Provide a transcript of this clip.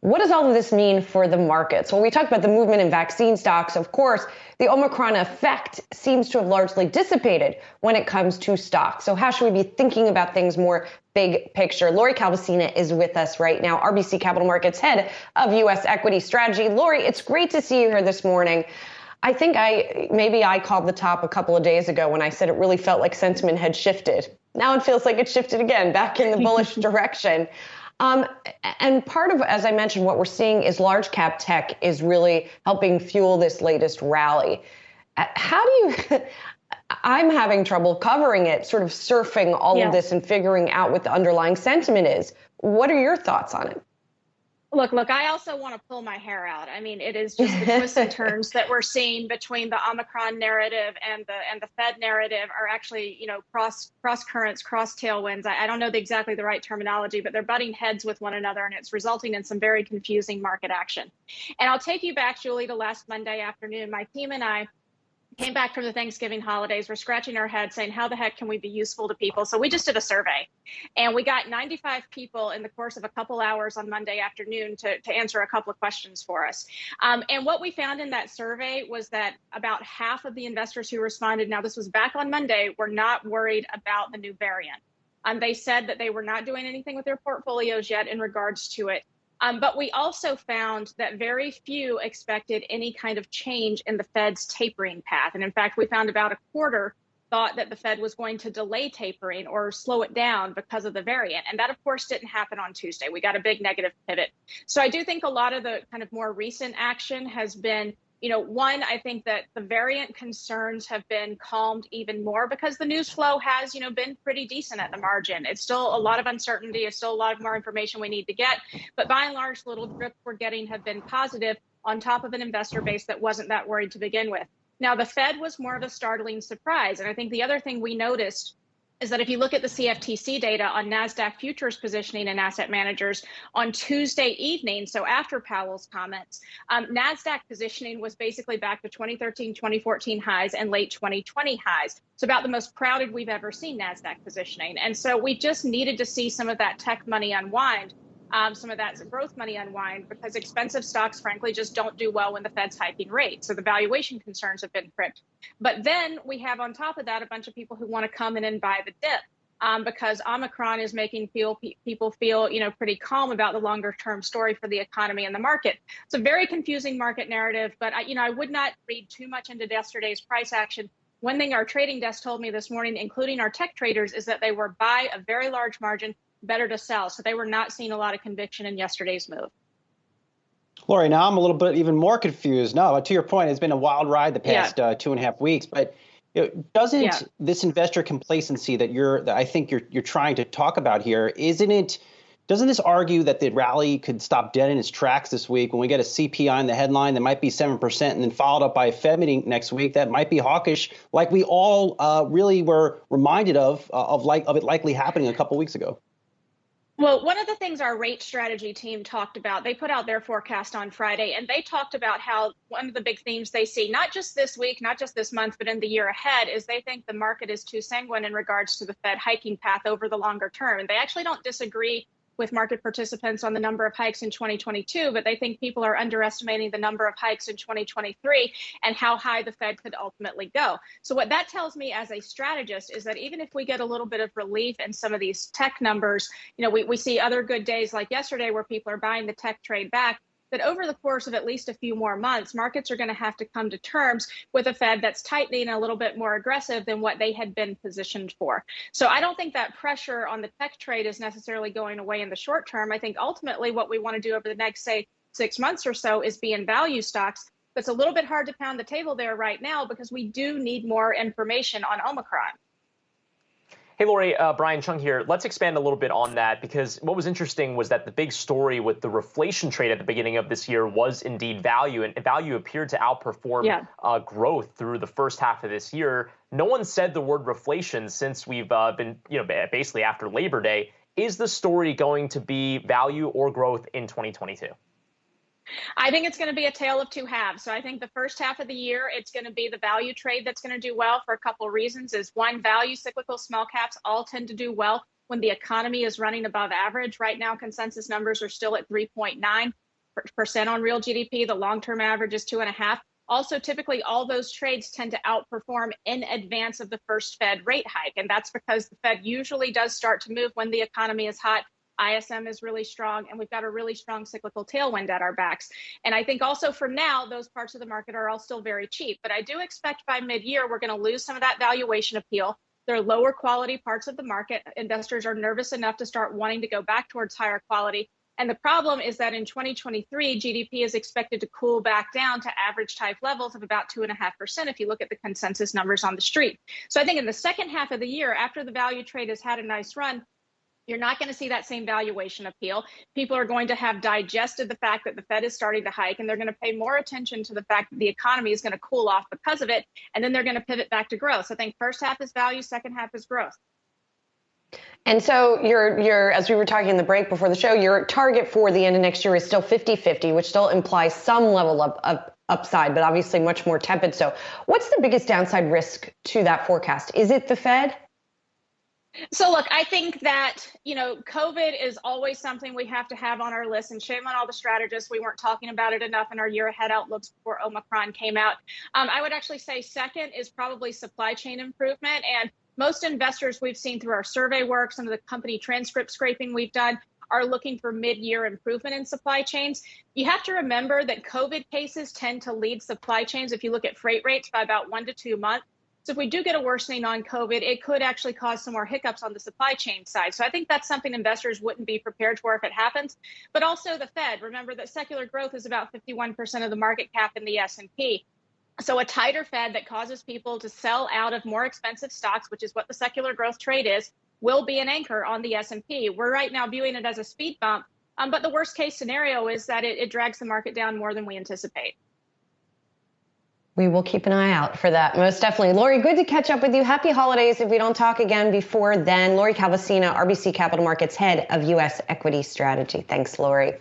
what does all of this mean for the markets? Well, we talked about the movement in vaccine stocks. Of course, the Omicron effect seems to have largely dissipated when it comes to stocks. So how should we be thinking about things more big picture? Lori Calvasina is with us right now, RBC Capital Markets head of U.S. equity strategy. Lori, it's great to see you here this morning. I think I called the top a couple of days ago when I said it really felt like sentiment had shifted. Now it feels like it shifted again, back in the bullish direction. And part of, as I mentioned, what we're seeing is large cap tech is really helping fuel this latest rally. How do you, I'm having trouble covering it, sort of surfing all of this and figuring out what the underlying sentiment is. What are your thoughts on it? Look, I also want to pull my hair out. I mean, it is just the twists and turns that we're seeing between the Omicron narrative and the Fed narrative are actually, cross currents, cross tailwinds. I don't know exactly the right terminology, but they're butting heads with one another, and it's resulting in some very confusing market action. And I'll take you back, Julie, to last Monday afternoon. My team and I came back from the Thanksgiving holidays. We're scratching our heads saying, how the heck can we be useful to people? So we just did a survey, and we got 95 people in the course of a couple hours on Monday afternoon to answer a couple of questions for us. And what we found in that survey was that about half of the investors who responded, now this was back on Monday, were not worried about the new variant. They said that they were not doing anything with their portfolios yet in regards to it. But we also found that very few expected any kind of change in the Fed's tapering path. And in fact, we found about a quarter thought that the Fed was going to delay tapering or slow it down because of the variant. And that, of course, didn't happen on Tuesday. We got a big negative pivot. So I do think a lot of the kind of more recent action has been, one, I think that the variant concerns have been calmed even more because the news flow has, been pretty decent at the margin. It's still a lot of uncertainty. It's still a lot of more information we need to get. But by and large, the little drips we're getting have been positive on top of an investor base that wasn't that worried to begin with. Now, the Fed was more of a startling surprise. And I think the other thing we noticed is that if you look at the CFTC data on NASDAQ futures positioning and asset managers on Tuesday evening, so after Powell's comments, NASDAQ positioning was basically back to 2013, 2014 highs and late 2020 highs. It's about the most crowded we've ever seen NASDAQ positioning. And so we just needed to see some of that tech money unwind. Some of that growth money unwind because expensive stocks, frankly, just don't do well when the Fed's hiking rates. So the valuation concerns have been crimped. But then we have on top of that a bunch of people who want to come in and buy the dip because Omicron is making people feel, pretty calm about the longer term story for the economy and the market. It's a very confusing market narrative, but I would not read too much into yesterday's price action. One thing our trading desk told me this morning, including our tech traders, is that they were by a very large margin better to sell. So they were not seeing a lot of conviction in yesterday's move. Lori, now I'm a little bit even more confused. No, to your point, it's been a wild ride the past 2.5 weeks. But doesn't this investor complacency that I think you're trying to talk about here, doesn't this argue that the rally could stop dead in its tracks this week when we get a CPI in the headline that might be 7% and then followed up by a Fed meeting next week that might be hawkish, like we all really were reminded of it likely happening a couple weeks ago? Well, one of the things our rate strategy team talked about, they put out their forecast on Friday, and they talked about how one of the big themes they see, not just this week, not just this month, but in the year ahead, is they think the market is too sanguine in regards to the Fed hiking path over the longer term. And they actually don't disagree with market participants on the number of hikes in 2022, but they think people are underestimating the number of hikes in 2023 and how high the Fed could ultimately go. So what that tells me as a strategist is that even if we get a little bit of relief in some of these tech numbers, we see other good days like yesterday where people are buying the tech trade back, that over the course of at least a few more months, markets are going to have to come to terms with a Fed that's tightening a little bit more aggressive than what they had been positioned for. So I don't think that pressure on the tech trade is necessarily going away in the short term. I think ultimately what we want to do over the next, say, 6 months or so is be in value stocks. But it's a little bit hard to pound the table there right now because we do need more information on Omicron. Hey, Lori, Brian Chung here. Let's expand a little bit on that, because what was interesting was that the big story with the reflation trade at the beginning of this year was indeed value, and value appeared to outperform growth through the first half of this year. No one said the word reflation since we've been, basically after Labor Day. Is the story going to be value or growth in 2022? I think it's going to be a tale of two halves. So I think the first half of the year, it's going to be the value trade that's going to do well for a couple of reasons. Is one, value, cyclical, small caps all tend to do well when the economy is running above average. Right now, consensus numbers are still at 3.9. on real GDP. The long-term average is 2.5%. Also, typically, all those trades tend to outperform in advance of the first Fed rate hike. And that's because the Fed usually does start to move when the economy is hot. ISM is really strong, and we've got a really strong cyclical tailwind at our backs. And I think also for now, those parts of the market are all still very cheap. But I do expect by mid-year, we're going to lose some of that valuation appeal. There are lower quality parts of the market. Investors are nervous enough to start wanting to go back towards higher quality. And the problem is that in 2023, GDP is expected to cool back down to average type levels of about 2.5% if you look at the consensus numbers on the street. So I think in the second half of the year, after the value trade has had a nice run, you're not going to see that same valuation appeal. People are going to have digested the fact that the Fed is starting to hike, and they're going to pay more attention to the fact that the economy is going to cool off because of it, and then they're going to pivot back to growth. So I think first half is value, second half is growth. And so your as we were talking in the break before the show, your target for the end of next year is still 50-50, which still implies some level of upside, but obviously much more tepid. So what's the biggest downside risk to that forecast? Is it the Fed? So look, I think that, COVID is always something we have to have on our list, and shame on all the strategists. We weren't talking about it enough in our year ahead outlooks before Omicron came out. I would actually say second is probably supply chain improvement. And most investors we've seen through our survey work, some of the company transcript scraping we've done, are looking for mid-year improvement in supply chains. You have to remember that COVID cases tend to lead supply chains, if you look at freight rates, by about 1 to 2 months. So if we do get a worsening on COVID, it could actually cause some more hiccups on the supply chain side. So I think that's something investors wouldn't be prepared for if it happens. But also the Fed. Remember that secular growth is about 51% of the market cap in the S&P. So a tighter Fed that causes people to sell out of more expensive stocks, which is what the secular growth trade is, will be an anchor on the S&P. We're right now viewing it as a speed bump. But the worst case scenario is that it drags the market down more than we anticipate. We will keep an eye out for that, most definitely. Lori, good to catch up with you. Happy holidays if we don't talk again before then. Lori Calvasina, RBC Capital Markets Head of U.S. Equity Strategy. Thanks, Lori.